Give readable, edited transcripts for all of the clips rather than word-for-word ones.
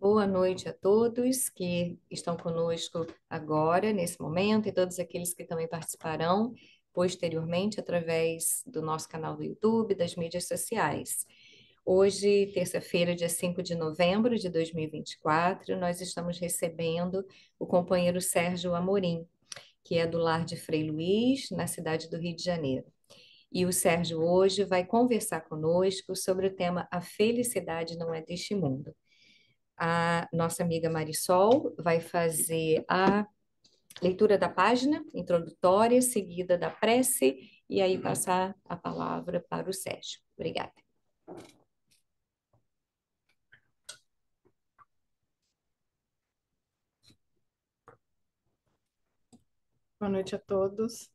Boa noite a todos que estão conosco agora, nesse momento, e todos aqueles que também participarão posteriormente através do nosso canal do YouTube, das mídias sociais. Hoje, terça-feira, dia 5 de novembro de 2024, nós estamos recebendo o companheiro Sérgio Amorim, que é do Lar de Frei Luís, na cidade do Rio de Janeiro. E o Sérgio hoje vai conversar conosco sobre o tema A Felicidade Não É Deste Mundo. A nossa amiga Marisol vai fazer a leitura da página introdutória, seguida da prece, e aí passar a palavra para o Sérgio. Obrigada. Boa noite a todos.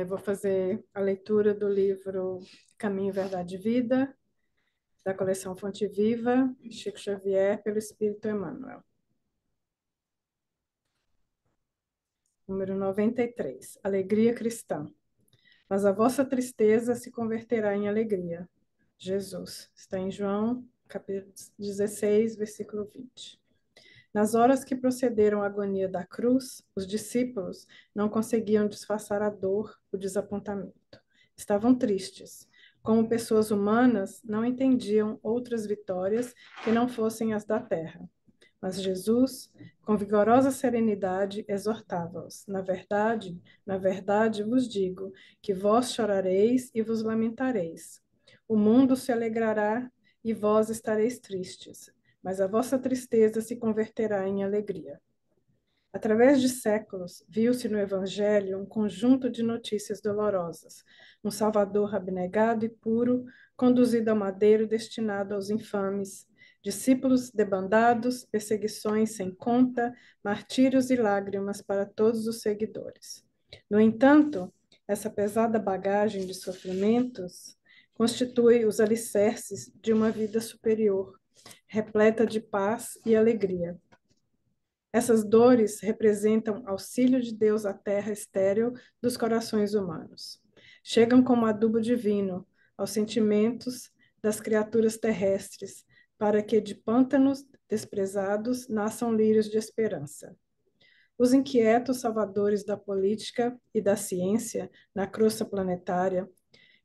Vou fazer a leitura do livro Caminho, Verdade e Vida, da coleção Fonte Viva, Chico Xavier, pelo Espírito Emmanuel. Número 93. Alegria cristã. Mas a vossa tristeza se converterá em alegria. Jesus. Está em João, capítulo 16, versículo 20. Nas horas que procederam à agonia da cruz, os discípulos não conseguiam disfarçar a dor, o desapontamento. Estavam tristes. Como pessoas humanas, não entendiam outras vitórias que não fossem as da terra. Mas Jesus, com vigorosa serenidade, exortava-os: na verdade vos digo que vós chorareis e vos lamentareis. O mundo se alegrará e vós estareis tristes, mas a vossa tristeza se converterá em alegria. Através de séculos, viu-se no Evangelho um conjunto de notícias dolorosas. Um Salvador abnegado e puro, conduzido ao madeiro destinado aos infames, discípulos debandados, perseguições sem conta, martírios e lágrimas para todos os seguidores. No entanto, essa pesada bagagem de sofrimentos constitui os alicerces de uma vida superior, repleta de paz e alegria. Essas dores representam auxílio de Deus à terra estéril dos corações humanos. Chegam como adubo divino aos sentimentos das criaturas terrestres, para que de pântanos desprezados nasçam lírios de esperança. Os inquietos salvadores da política e da ciência na crosta planetária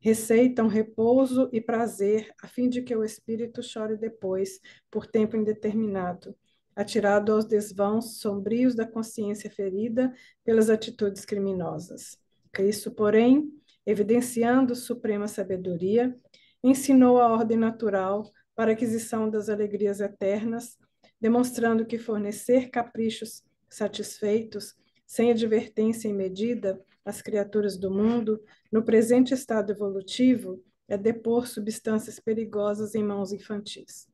receitam repouso e prazer a fim de que o espírito chore depois, por tempo indeterminado, atirado aos desvãos sombrios da consciência ferida pelas atitudes criminosas. Cristo, porém, evidenciando suprema sabedoria, ensinou a ordem natural para a aquisição das alegrias eternas, demonstrando que fornecer caprichos satisfeitos, sem advertência e medida, às criaturas do mundo, no presente estado evolutivo, é depor substâncias perigosas em mãos infantis.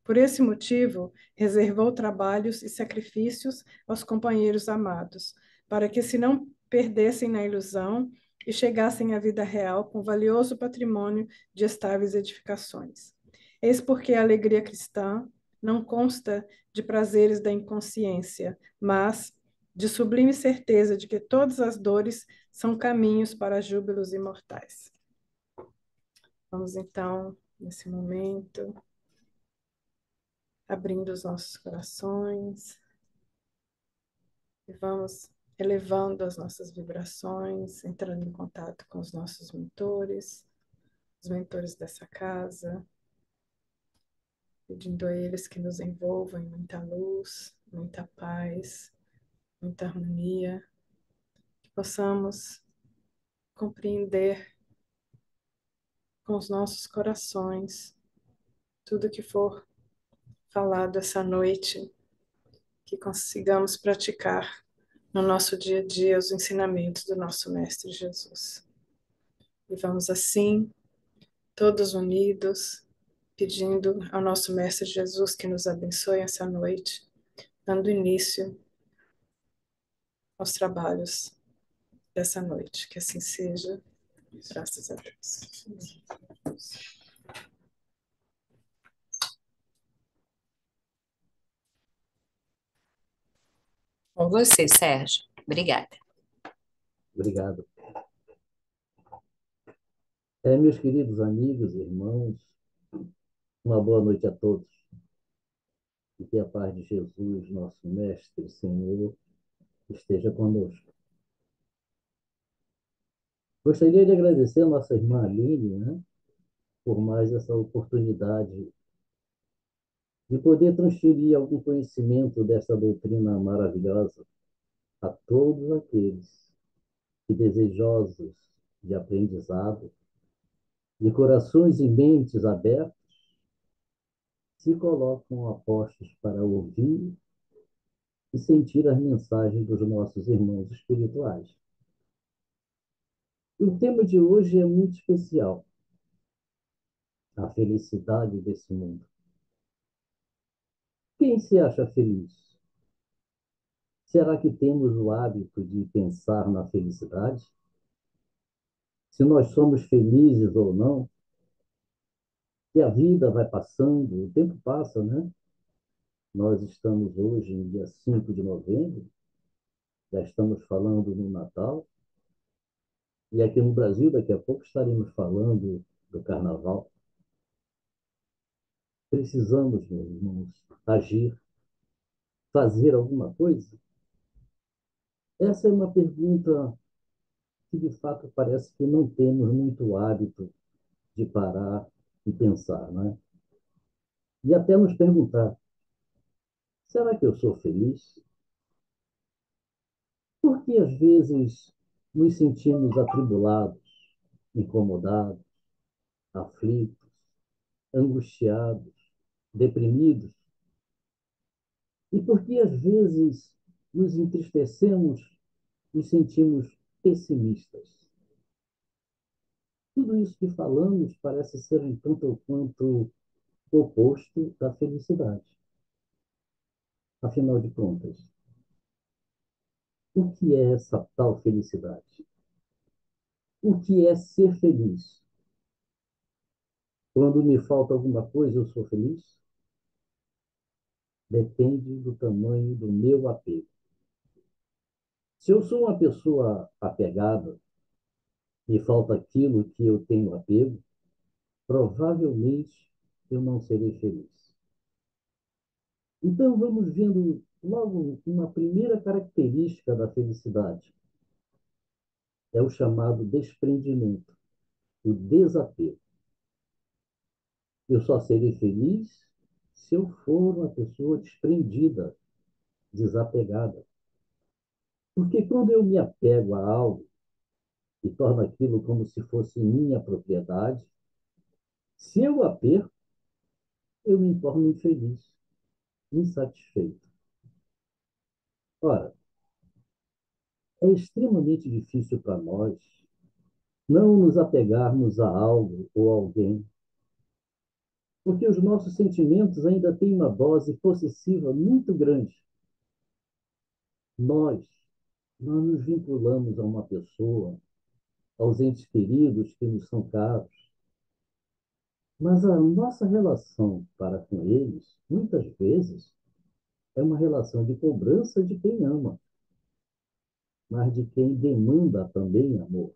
Por esse motivo, reservou trabalhos e sacrifícios aos companheiros amados, para que se não perdessem na ilusão e chegassem à vida real com valioso patrimônio de estáveis edificações. Eis porque a alegria cristã não consta de prazeres da inconsciência, mas de sublime certeza de que todas as dores são caminhos para júbilos imortais. Vamos então, nesse momento, abrindo os nossos corações e vamos elevando as nossas vibrações, entrando em contato com os nossos mentores, os mentores dessa casa, pedindo a eles que nos envolvam em muita luz, muita paz, muita harmonia, que possamos compreender com os nossos corações tudo que for falado essa noite, que consigamos praticar no nosso dia a dia os ensinamentos do nosso Mestre Jesus. E vamos assim, todos unidos, pedindo ao nosso Mestre Jesus que nos abençoe essa noite, dando início aos trabalhos dessa noite. Que assim seja, graças a Deus. Com você, Sérgio. Obrigada. Obrigado. Meus queridos amigos, irmãos, uma boa noite a todos. e que a paz de Jesus, nosso Mestre e Senhor, esteja conosco. Gostaria de agradecer a nossa irmã Aline, né, por mais essa oportunidade de poder transferir algum conhecimento dessa doutrina maravilhosa a todos aqueles que, desejosos de aprendizado, de corações e mentes abertos, se colocam a postos para ouvir e sentir as mensagens dos nossos irmãos espirituais. O tema de hoje é muito especial, a felicidade desse mundo. Quem se acha feliz? Será que temos o hábito de pensar na felicidade? Se nós somos felizes ou não? E a vida vai passando, o tempo passa, né? Nós estamos hoje, no dia 5 de novembro, já estamos falando no Natal, e aqui no Brasil, daqui a pouco, estaremos falando do Carnaval. Precisamos, meus irmãos, agir, fazer alguma coisa? Essa é uma pergunta que, de fato, parece que não temos muito hábito de parar e pensar, né? E até nos perguntar: será que eu sou feliz? Porque às vezes nos sentimos atribulados, incomodados, aflitos, angustiados, deprimidos? E porque às vezes nos entristecemos, nos sentimos pessimistas? Tudo isso que falamos parece ser um tanto ou quanto oposto da felicidade. Afinal de contas, o que é essa tal felicidade? O que é ser feliz? Quando me falta alguma coisa, eu sou feliz? Depende do tamanho do meu apego. Se eu sou uma pessoa apegada e falta aquilo que eu tenho apego, provavelmente eu não serei feliz. Então, vamos vendo logo uma primeira característica da felicidade. É o chamado desprendimento, o desapego. Eu só serei feliz se eu for uma pessoa desprendida, desapegada. Porque quando eu me apego a algo e torno aquilo como se fosse minha propriedade, se eu a perco, eu me torno infeliz, insatisfeito. Ora, é extremamente difícil para nós não nos apegarmos a algo ou alguém, porque os nossos sentimentos ainda têm uma dose possessiva muito grande. Nós, nós nos vinculamos a uma pessoa, aos entes queridos que nos são caros, mas a nossa relação para com eles, muitas vezes, é uma relação de cobrança de quem ama, mas de quem demanda também amor.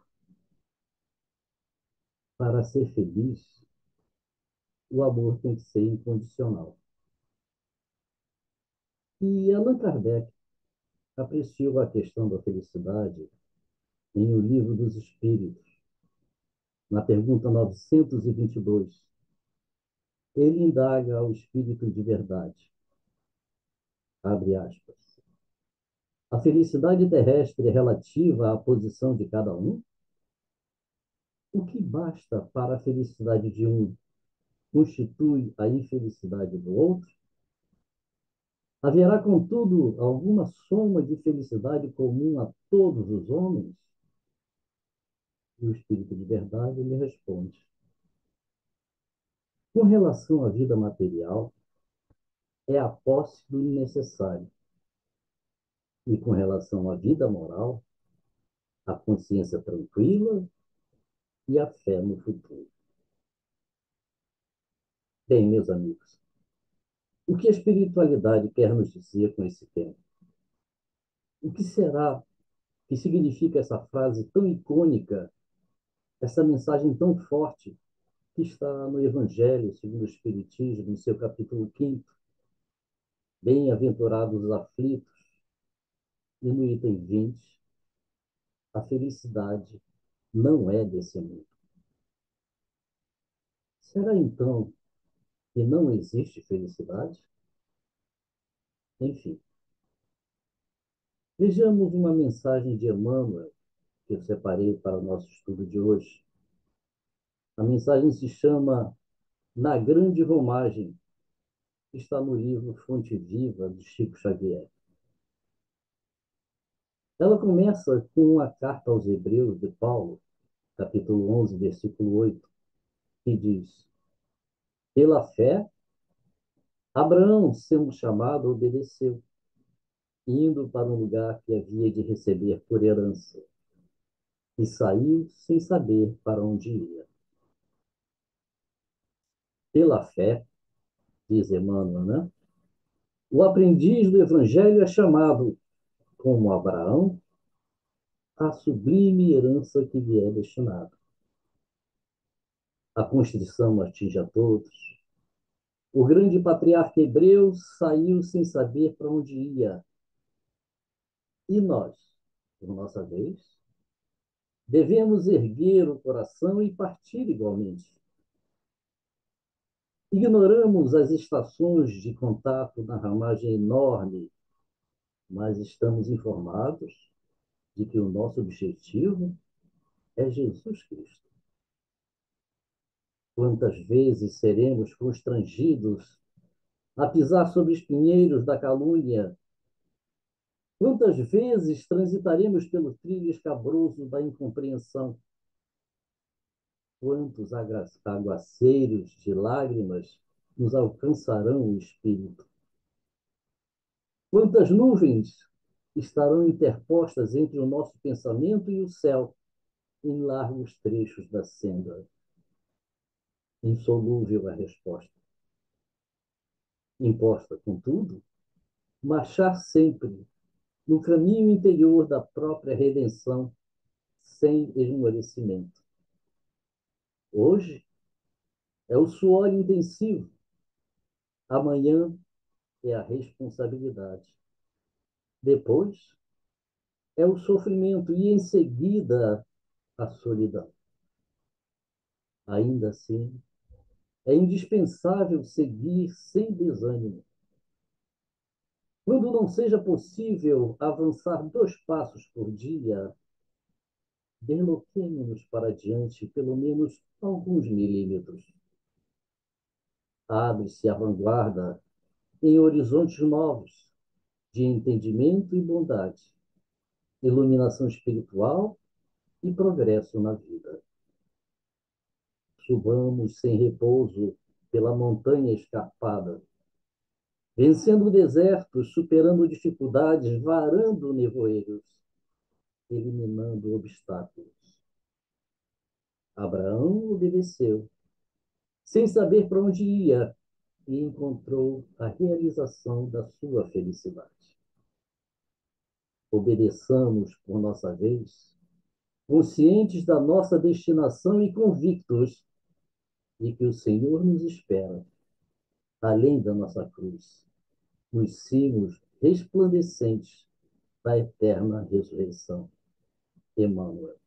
Para ser feliz, o amor tem que ser incondicional. E Allan Kardec apreciou a questão da felicidade em O Livro dos Espíritos, na pergunta 922. Ele indaga ao espírito de verdade, abre aspas, a felicidade terrestre é relativa à posição de cada um? O que basta para a felicidade de um constitui a infelicidade do outro? Haverá, contudo, alguma soma de felicidade comum a todos os homens? E o Espírito de Verdade lhe responde: com relação à vida material, é a posse do necessário. E com relação à vida moral, a consciência tranquila e a fé no futuro. Bem, meus amigos, o que a espiritualidade quer nos dizer com esse tema? O que será que significa essa frase tão icônica, essa mensagem tão forte que está no Evangelho segundo o Espiritismo, em seu capítulo 5? Bem-aventurados os aflitos. E no item 20, a felicidade não é desse mundo. Será então que não existe felicidade? Enfim, vejamos uma mensagem de Emmanuel que eu separei para o nosso estudo de hoje. A mensagem se chama Na Grande Romagem, que está no livro Fonte Viva, de Chico Xavier. Ela começa com a carta aos Hebreus de Paulo, capítulo 11, versículo 8, que diz: Pela fé, Abraão, sendo chamado, obedeceu, indo para um lugar que havia de receber por herança, e saiu sem saber para onde ia. Pela fé, diz Emmanuel, né? O aprendiz do Evangelho é chamado, como Abraão, à sublime herança que lhe é destinada. A constrição atinge a todos. O grande patriarca hebreu saiu sem saber para onde ia. E nós, por nossa vez, devemos erguer o coração e partir igualmente. Ignoramos as estações de contato na ramagem enorme, mas estamos informados de que o nosso objetivo é Jesus Cristo. Quantas vezes seremos constrangidos a pisar sobre os pinheiros da calúnia? Quantas vezes transitaremos pelo trilho escabroso da incompreensão? Quantos aguaceiros de lágrimas nos alcançarão o espírito? Quantas nuvens estarão interpostas entre o nosso pensamento e o céu, em largos trechos da senda? Insolúvel a resposta. Importa, contudo, marchar sempre no caminho interior da própria redenção, sem esmorecimento. Hoje é o suor intensivo, amanhã é a responsabilidade. Depois é o sofrimento e, em seguida, a solidão. Ainda assim, é indispensável seguir sem desânimo. Quando não seja possível avançar 2 passos por dia, desloquemo-nos para diante pelo menos alguns milímetros. Abre-se a vanguarda em horizontes novos de entendimento e bondade, iluminação espiritual e progresso na vida. Subamos sem repouso pela montanha escarpada, vencendo desertos, superando dificuldades, varando nevoeiros, eliminando obstáculos. Abraão obedeceu, sem saber para onde ia, e encontrou a realização da sua felicidade. Obedeçamos por nossa vez, conscientes da nossa destinação e convictos de que o Senhor nos espera, além da nossa cruz, nos cimos resplandecentes da eterna ressurreição. Emmanuel.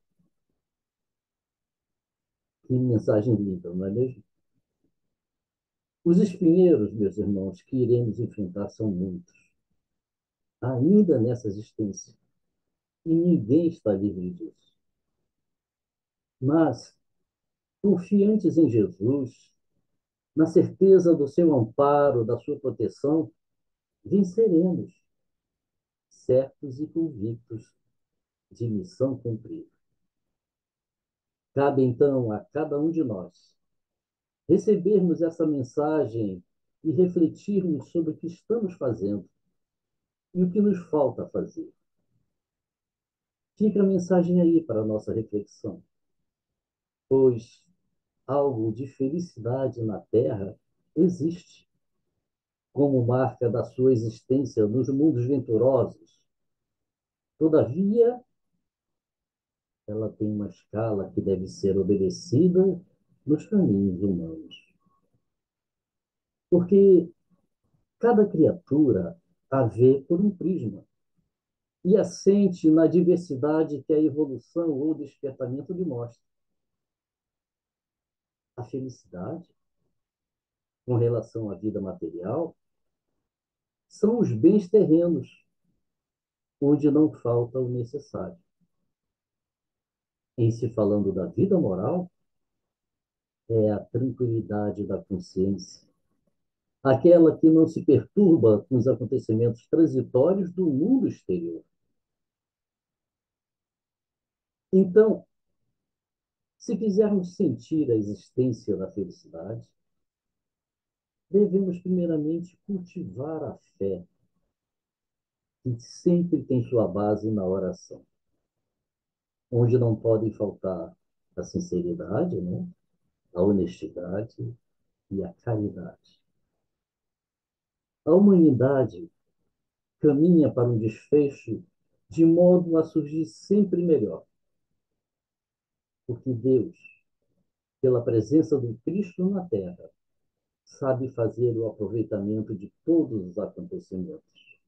Que mensagem linda, não é mesmo? Os espinheiros, meus irmãos, que iremos enfrentar são muitos, ainda nessa existência, e ninguém está livre disso. Mas, confiantes em Jesus, na certeza do seu amparo, da sua proteção, venceremos, certos e convictos de missão cumprida. Cabe então a cada um de nós recebermos essa mensagem e refletirmos sobre o que estamos fazendo e o que nos falta fazer. Fica a mensagem aí para a nossa reflexão, pois algo de felicidade na Terra existe, como marca da sua existência nos mundos venturosos. Todavia, ela tem uma escala que deve ser obedecida nos caminhos humanos. Porque Cada criatura a vê por um prisma e assente na diversidade que a evolução ou despertamento lhe mostra. A felicidade, com relação à vida material, são os bens terrenos, onde não falta o necessário. Em se falando da vida moral, é a tranquilidade da consciência, aquela que não se perturba com os acontecimentos transitórios do mundo exterior. Então, se quisermos sentir a existência da felicidade, devemos primeiramente cultivar a fé, que sempre tem sua base na oração, onde não podem faltar a sinceridade, né? A honestidade e a caridade. A humanidade caminha para um desfecho de modo a surgir sempre melhor, porque Deus, pela presença do Cristo na Terra, sabe fazer o aproveitamento de todos os acontecimentos.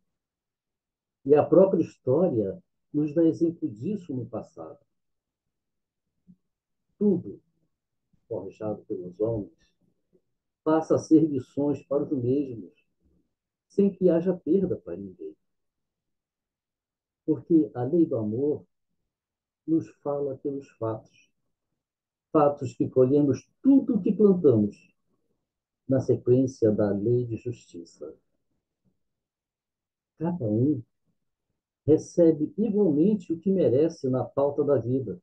E a própria história nos dá exemplo disso no passado. Tudo, forjado pelos homens, passa a ser lições para os mesmos, sem que haja perda para ninguém. Porque a lei do amor nos fala pelos fatos. Fatos que colhemos tudo o que plantamos, na sequência da lei de justiça. Cada um recebe igualmente o que merece na pauta da vida.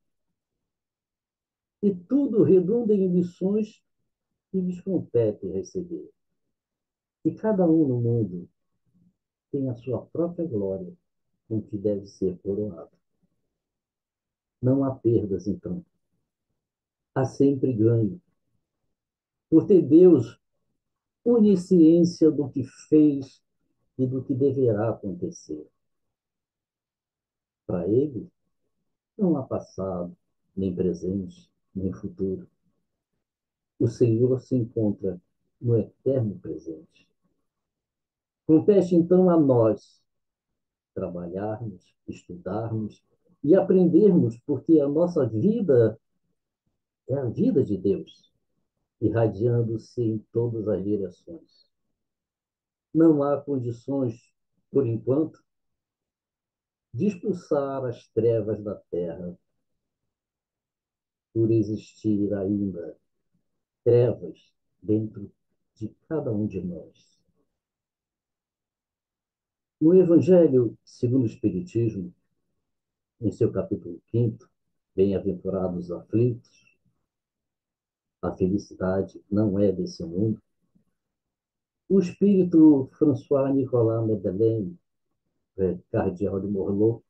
E tudo redunda em lições que lhes compete receber. E cada um no mundo tem a sua própria glória, com que deve ser coroado. Não há perdas, então. Há sempre ganho. Por ter Deus onisciência do que fez e do que deverá acontecer. Para ele, não há passado, nem presente, nem futuro. O Senhor se encontra no eterno presente. Compete, então, a nós trabalharmos, estudarmos e aprendermos, porque a nossa vida é a vida de Deus, irradiando-se em todas as direções. Não há condições, por enquanto, de expulsar as trevas da terra, por existir ainda trevas dentro de cada um de nós. No Evangelho segundo o Espiritismo, em seu capítulo 5, Bem-aventurados os aflitos, a felicidade não é desse mundo, o espírito François-Nicolas Madeleine, cardeal de Morlot,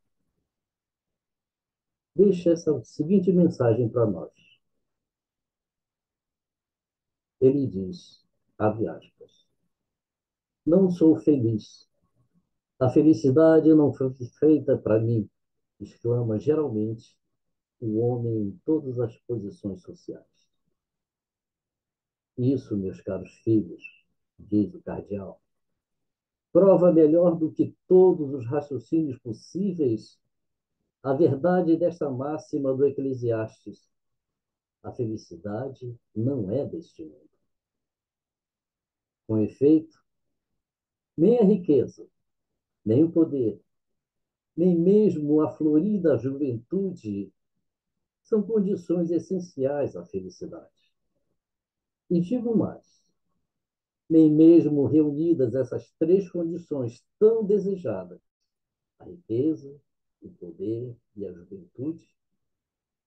deixa essa seguinte mensagem para nós. Ele diz, abre aspas, não sou feliz. A felicidade não foi feita para mim, exclama geralmente o homem em todas as posições sociais. Isso, meus caros filhos, diz o cardeal, prova melhor do que todos os raciocínios possíveis a verdade desta máxima do Eclesiastes. A felicidade não é deste mundo. Com efeito, nem a riqueza, nem o poder, nem mesmo a florida juventude são condições essenciais à felicidade. E digo mais, nem mesmo reunidas essas três condições tão desejadas, a riqueza, o poder e a juventude,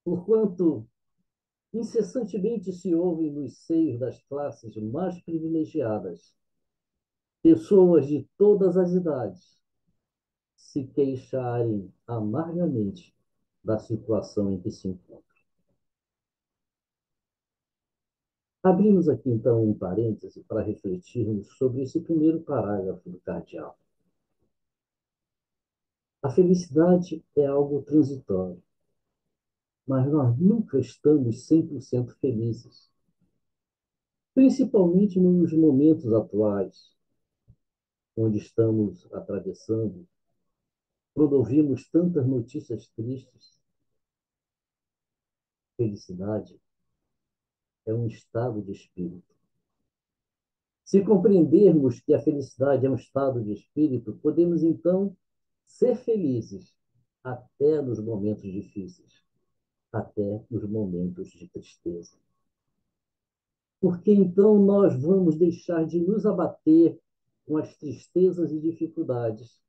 porquanto incessantemente se ouvem nos seios das classes mais privilegiadas pessoas de todas as idades se queixarem amargamente da situação em que se encontram. Abrimos aqui, então, um parêntese para refletirmos sobre esse primeiro parágrafo do cardeal. A felicidade é algo transitório, mas nós nunca estamos 100% felizes, principalmente nos momentos atuais, onde estamos atravessando, quando ouvimos tantas notícias tristes, felicidade é um estado de espírito. Se compreendermos que a felicidade é um estado de espírito, podemos então ser felizes até nos momentos difíceis, até nos momentos de tristeza. Porque então nós vamos deixar de nos abater com as tristezas e dificuldades,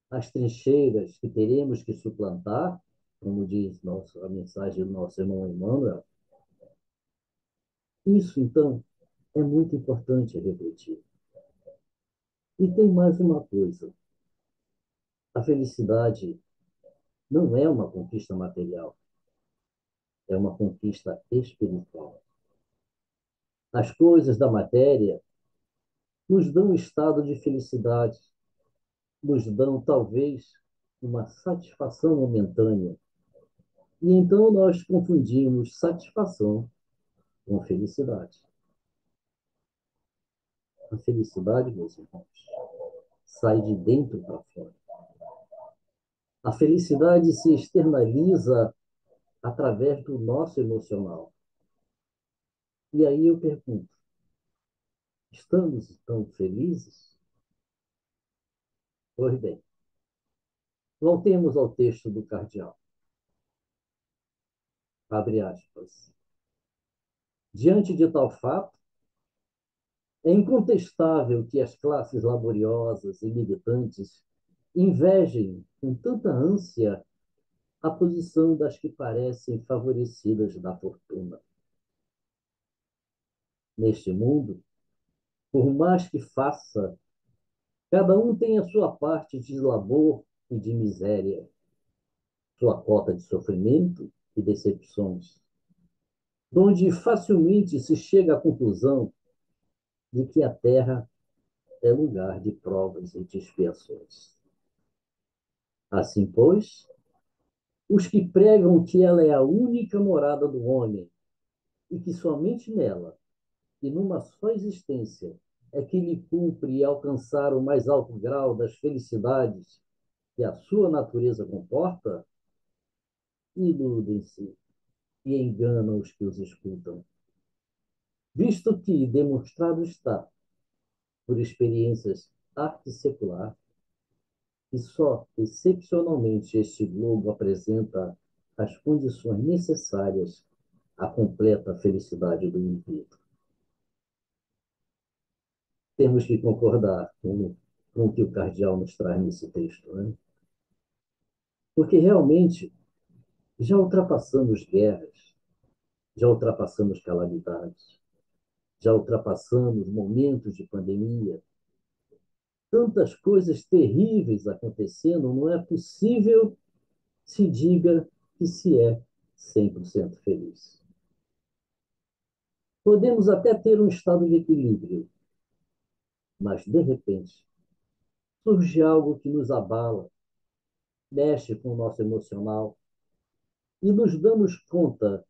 as trincheiras que teremos que suplantar, como diz a mensagem do nosso irmão Emmanuel. Isso, então, é muito importante refletir. E tem mais uma coisa: a felicidade não é uma conquista material, é uma conquista espiritual. As coisas da matéria nos dão um estado de felicidade, nos dão talvez uma satisfação momentânea. E então nós confundimos satisfação com felicidade. A felicidade, meus irmãos, sai de dentro para fora. A felicidade se externaliza através do nosso emocional. E aí eu pergunto: estamos tão felizes? Pois bem, voltemos ao texto do cardeal. Abre aspas. Diante de tal fato, é incontestável que as classes laboriosas e militantes invejem com tanta ânsia a posição das que parecem favorecidas da fortuna. Neste mundo, por mais que faça, cada um tem a sua parte de labor e de miséria, sua cota de sofrimento e decepções, donde facilmente se chega à conclusão de que a terra é lugar de provas e de expiações. Assim, pois, os que pregam que ela é a única morada do homem e que somente nela, e numa só existência, é que lhe cumpre alcançar o mais alto grau das felicidades que a sua natureza comporta, iludem-se e enganam os que os escutam. Visto que demonstrado está, por experiências arte secular, que só excepcionalmente este globo apresenta as condições necessárias à completa felicidade do indivíduo. Temos que concordar com o que o cardeal nos traz nesse texto, né? Porque realmente já ultrapassamos guerras, já ultrapassamos calamidades, já ultrapassamos momentos de pandemia, tantas coisas terríveis acontecendo, não é possível se diga que se é 100% feliz. Podemos até ter um estado de equilíbrio, mas, de repente, surge algo que nos abala, mexe com o nosso emocional e nos damos conta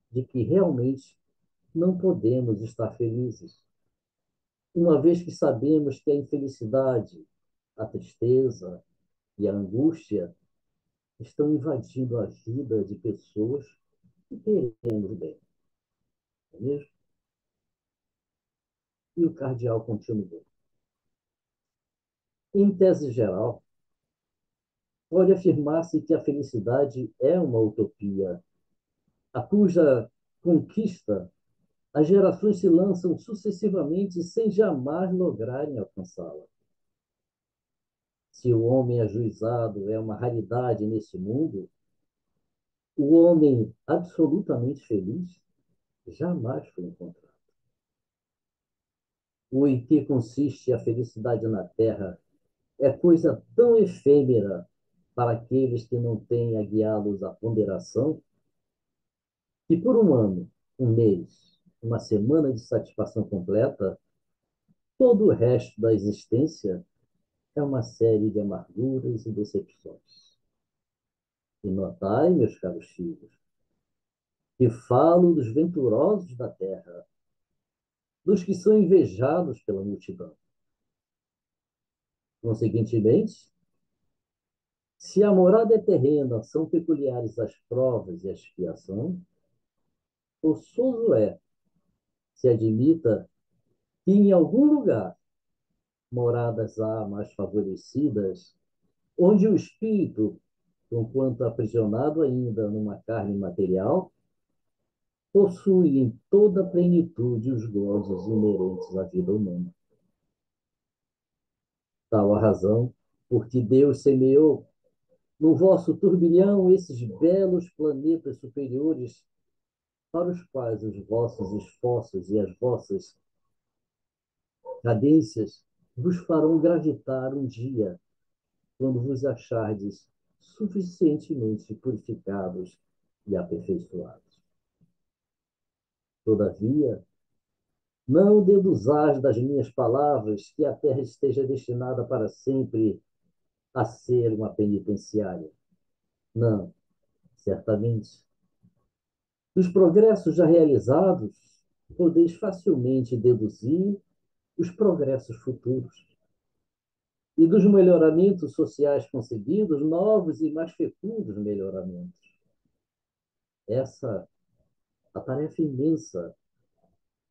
de que realmente não podemos estar felizes, uma vez que sabemos que a infelicidade, a tristeza e a angústia estão invadindo a vida de pessoas que queremos bem, não é mesmo? E o cardeal continua. Em tese geral, pode afirmar-se que a felicidade é uma utopia, a cuja conquista as gerações se lançam sucessivamente sem jamais lograrem alcançá-la. Se o homem ajuizado é uma raridade nesse mundo, o homem absolutamente feliz jamais foi encontrado. O em que consiste a felicidade na Terra é coisa tão efêmera para aqueles que não têm a guiá-los à ponderação, que por um ano, um mês, uma semana de satisfação completa, todo o resto da existência é uma série de amarguras e decepções. E notai, meus caros filhos, que falo dos venturosos da terra, dos que são invejados pela multidão. Consequentemente, se a morada é terrena, são peculiares as provas e a expiação, forçoso é, se admita que em algum lugar moradas há mais favorecidas, onde o espírito, conquanto aprisionado ainda numa carne material, possui em toda a plenitude os gozos inerentes à vida humana. Tal a razão porque Deus semeou no vosso turbilhão esses belos planetas superiores para os quais os vossos esforços e as vossas cadências vos farão gravitar um dia, quando vos achardes suficientemente purificados e aperfeiçoados. Todavia, não deduzais das minhas palavras que a terra esteja destinada para sempre a ser uma penitenciária. Não, certamente. Dos progressos já realizados, podeis facilmente deduzir os progressos futuros. E dos melhoramentos sociais conseguidos, novos e mais fecundos melhoramentos. Essa a tarefa imensa,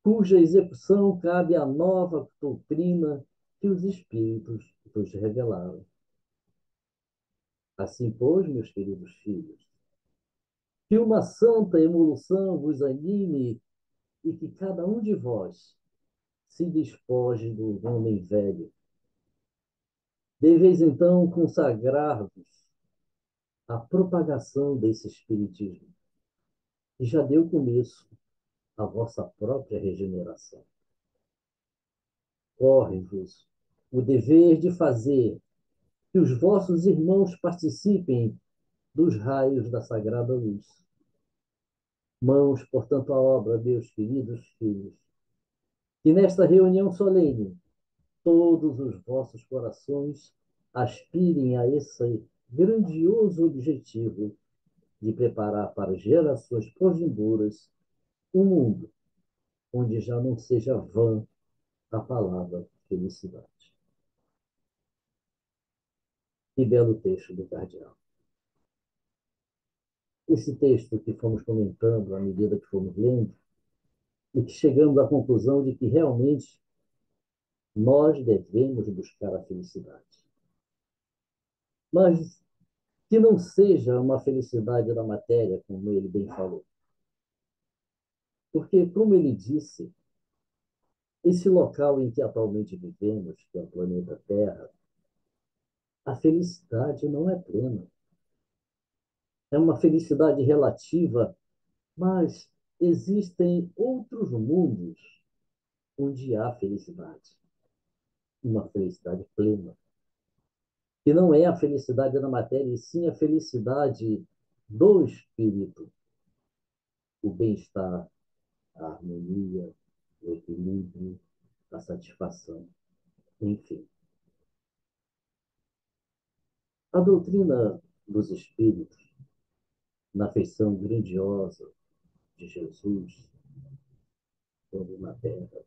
cuja execução cabe à nova doutrina que os Espíritos vos revelaram. Assim, pois, meus queridos filhos, que uma santa evolução vos anime e que cada um de vós se despoje do homem velho. Deveis, então, consagrar-vos à propagação desse Espiritismo, que já deu começo à vossa própria regeneração. Corre-vos o dever de fazer que os vossos irmãos participem dos raios da sagrada luz. Mãos, portanto, à obra, meus queridos filhos, que nesta reunião solene todos os vossos corações aspirem a esse grandioso objetivo de preparar para gerações provindouras um mundo onde já não seja vã a palavra felicidade. Que belo texto do cardeal. Esse texto que fomos comentando à medida que fomos lendo, e que chegamos à conclusão de que realmente nós devemos buscar a felicidade. Mas que não seja uma felicidade da matéria, como ele bem falou. Porque, como ele disse, esse local em que atualmente vivemos, que é o planeta Terra, a felicidade não é plena. É uma felicidade relativa, mas existem outros mundos onde há felicidade. Uma felicidade plena. Que não é a felicidade da matéria, e sim a felicidade do espírito. O bem-estar, a harmonia, o equilíbrio, a satisfação, enfim. A doutrina dos espíritos, na feição grandiosa de Jesus, quando na terra,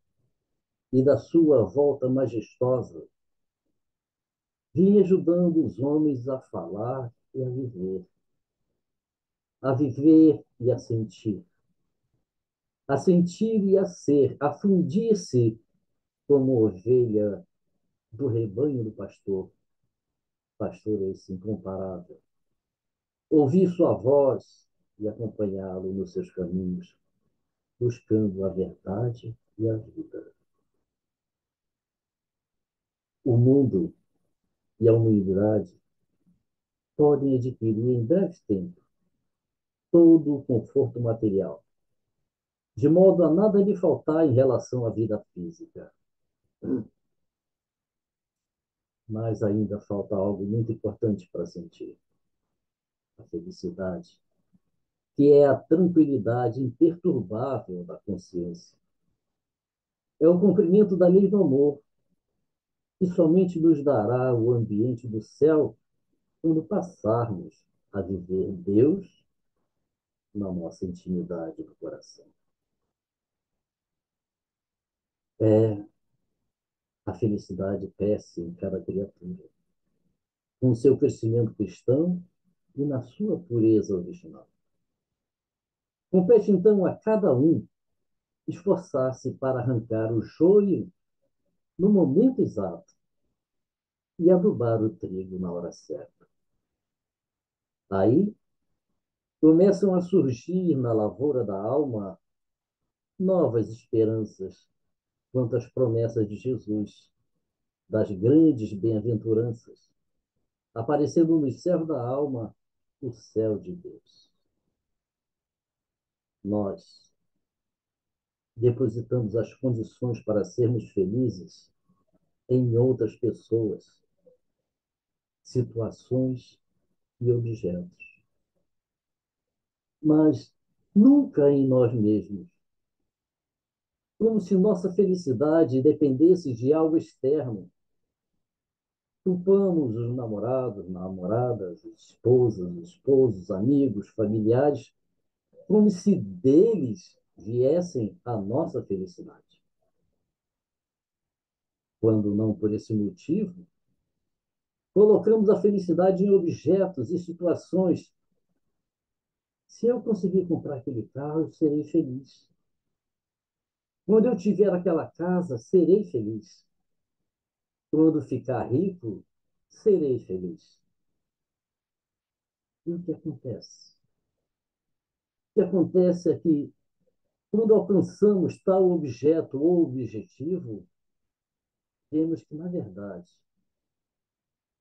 e da sua volta majestosa, vinha ajudando os homens a falar e a viver e a sentir e a ser, a fundir-se como ovelha do rebanho do pastor, pastor esse incomparável, ouvir sua voz e acompanhá-lo nos seus caminhos, buscando a verdade e a vida. O mundo e a humanidade podem adquirir em breve tempo todo o conforto material, de modo a nada lhe faltar em relação à vida física. Mas ainda falta algo muito importante para sentir: a felicidade, que é a tranquilidade imperturbável da consciência. É o cumprimento da lei do amor, que somente nos dará o ambiente do céu quando passarmos a viver Deus na nossa intimidade do coração. É a a felicidade cresce em cada criatura, com seu crescimento cristão e na sua pureza original. Compete, então, a cada um esforçar-se para arrancar o joio no momento exato e adubar o trigo na hora certa. Aí começam a surgir na lavoura da alma novas esperanças quanto às promessas de Jesus, das grandes bem-aventuranças, aparecendo nos céus da alma o céu de Deus. Nós depositamos as condições para sermos felizes em outras pessoas, situações e objetos, mas nunca em nós mesmos, como se nossa felicidade dependesse de algo externo. Culpamos os namorados, namoradas, esposas, esposos, amigos, familiares, como se deles viessem a nossa felicidade. Quando não por esse motivo, colocamos a felicidade em objetos e situações. Se eu conseguir comprar aquele carro, eu serei feliz. Quando eu tiver aquela casa, serei feliz. Quando ficar rico, serei feliz. E o que acontece? O que acontece é que, quando alcançamos tal objeto ou objetivo, vemos que, na verdade,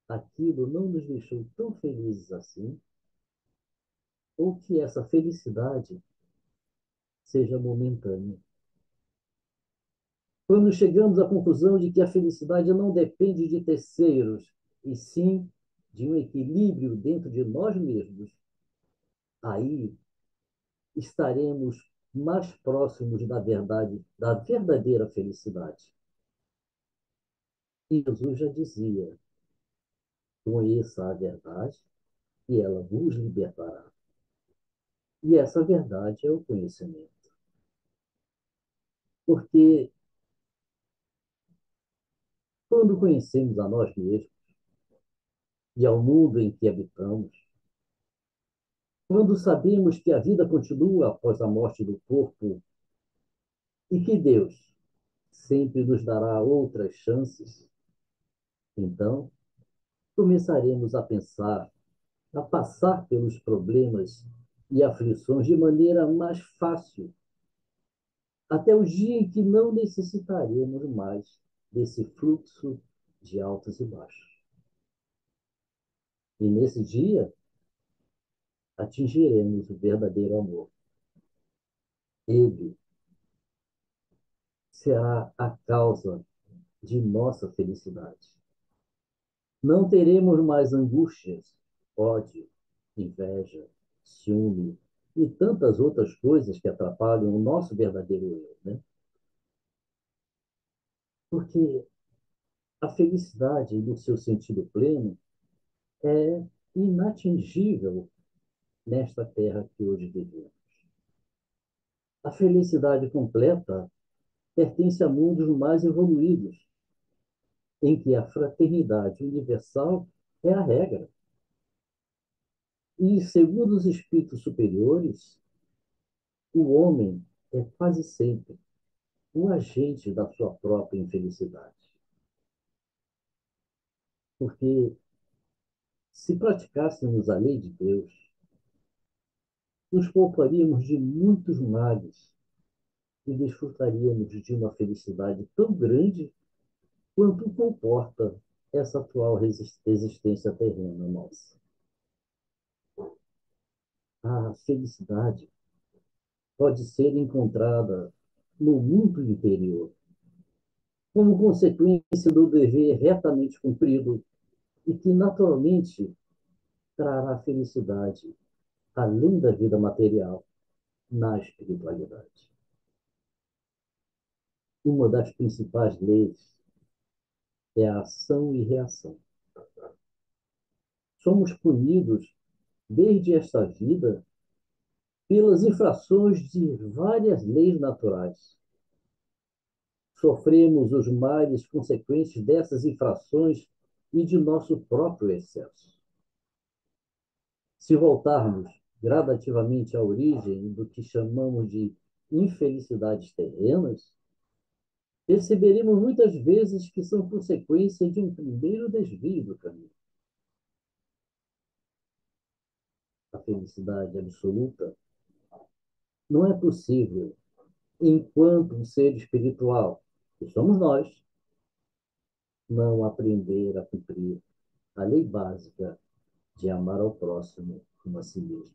aquilo não nos deixou tão felizes assim, ou que essa felicidade seja momentânea. Quando chegamos à conclusão de que a felicidade não depende de terceiros, e sim de um equilíbrio dentro de nós mesmos, aí estaremos mais próximos da verdade, da verdadeira felicidade. E Jesus já dizia: conheça a verdade e ela vos libertará. E essa verdade é o conhecimento. Porque quando conhecemos a nós mesmos e ao mundo em que habitamos, quando sabemos que a vida continua após a morte do corpo e que Deus sempre nos dará outras chances, então começaremos a pensar, a passar pelos problemas e aflições de maneira mais fácil, até o dia em que não necessitaremos mais desse fluxo de altos e baixos. E nesse dia, atingiremos o verdadeiro amor. Ele será a causa de nossa felicidade. Não teremos mais angústias, ódio, inveja, ciúme e tantas outras coisas que atrapalham o nosso verdadeiro eu, né? Porque a felicidade, no seu sentido pleno, é inatingível nesta terra que hoje vivemos. A felicidade completa pertence a mundos mais evoluídos, em que a fraternidade universal é a regra. E, segundo os espíritos superiores, o homem é quase sempre o agente da sua própria infelicidade. Porque, se praticássemos a lei de Deus, nos pouparíamos de muitos males e desfrutaríamos de uma felicidade tão grande quanto comporta essa atual existência terrena nossa. A felicidade pode ser encontrada no mundo interior, como consequência do dever retamente cumprido e que naturalmente trará felicidade além da vida material na espiritualidade. Uma das principais leis é a ação e reação. Somos punidos desde esta vida pelas infrações de várias leis naturais. sofremos os males consequentes dessas infrações e de nosso próprio excesso. Se voltarmos gradativamente à origem do que chamamos de infelicidades terrenas, perceberemos muitas vezes que são consequência de um primeiro desvio do caminho. A felicidade absoluta não é possível enquanto um ser espiritual, que somos nós, não aprender a cumprir a lei básica de amar ao próximo como a si mesmo.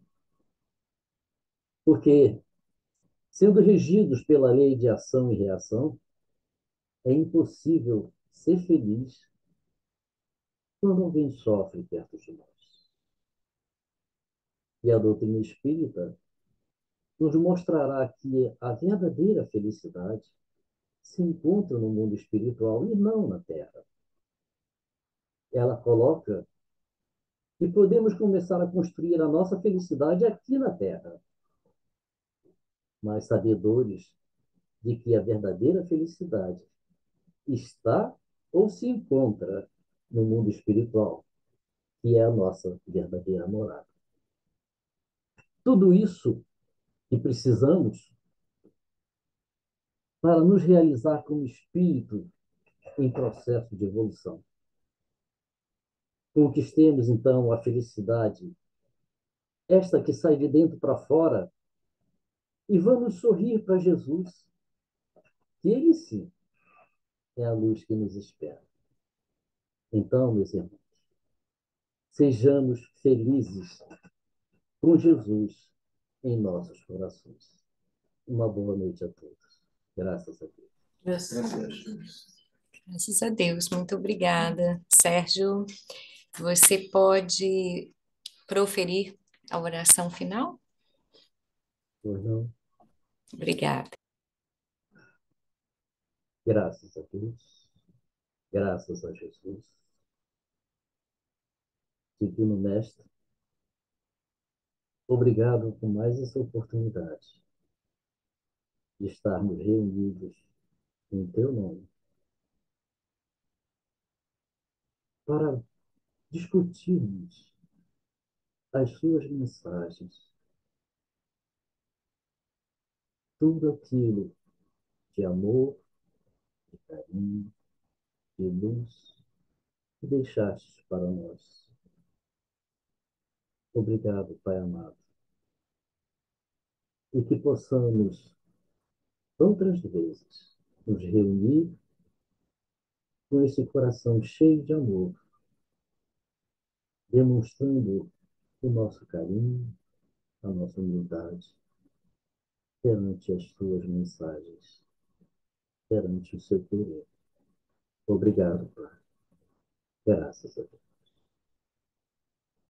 Porque, sendo regidos pela lei de ação e reação, é impossível ser feliz quando alguém sofre perto de nós. E a doutrina espírita nos mostrará que a verdadeira felicidade se encontra no mundo espiritual e não na Terra. Ela coloca que podemos começar a construir a nossa felicidade aqui na Terra, mas sabedores de que a verdadeira felicidade está ou se encontra no mundo espiritual, que é a nossa verdadeira morada. Tudo isso que precisamos para nos realizar como espírito em processo de evolução. Conquistemos, então, a felicidade, esta que sai de dentro para fora, e vamos sorrir para Jesus, que ele sim é a luz que nos espera. Então, meus irmãos, sejamos felizes com Jesus em nossos corações. Uma boa noite a todos. Graças a Deus. Graças a Deus, muito obrigada. Sérgio, você pode proferir a oração final? Pois não? Obrigada. Graças a Deus. Graças a Jesus. Divino Mestre, obrigado por mais essa oportunidade de estarmos reunidos em teu nome para discutirmos as suas mensagens, tudo aquilo de amor, de carinho, de luz que deixastes para nós. Obrigado, Pai amado, e que possamos outras vezes nos reunir com esse coração cheio de amor, demonstrando o nosso carinho, a nossa humildade perante as suas mensagens, perante o seu querer. Obrigado, Pai. Graças a Deus.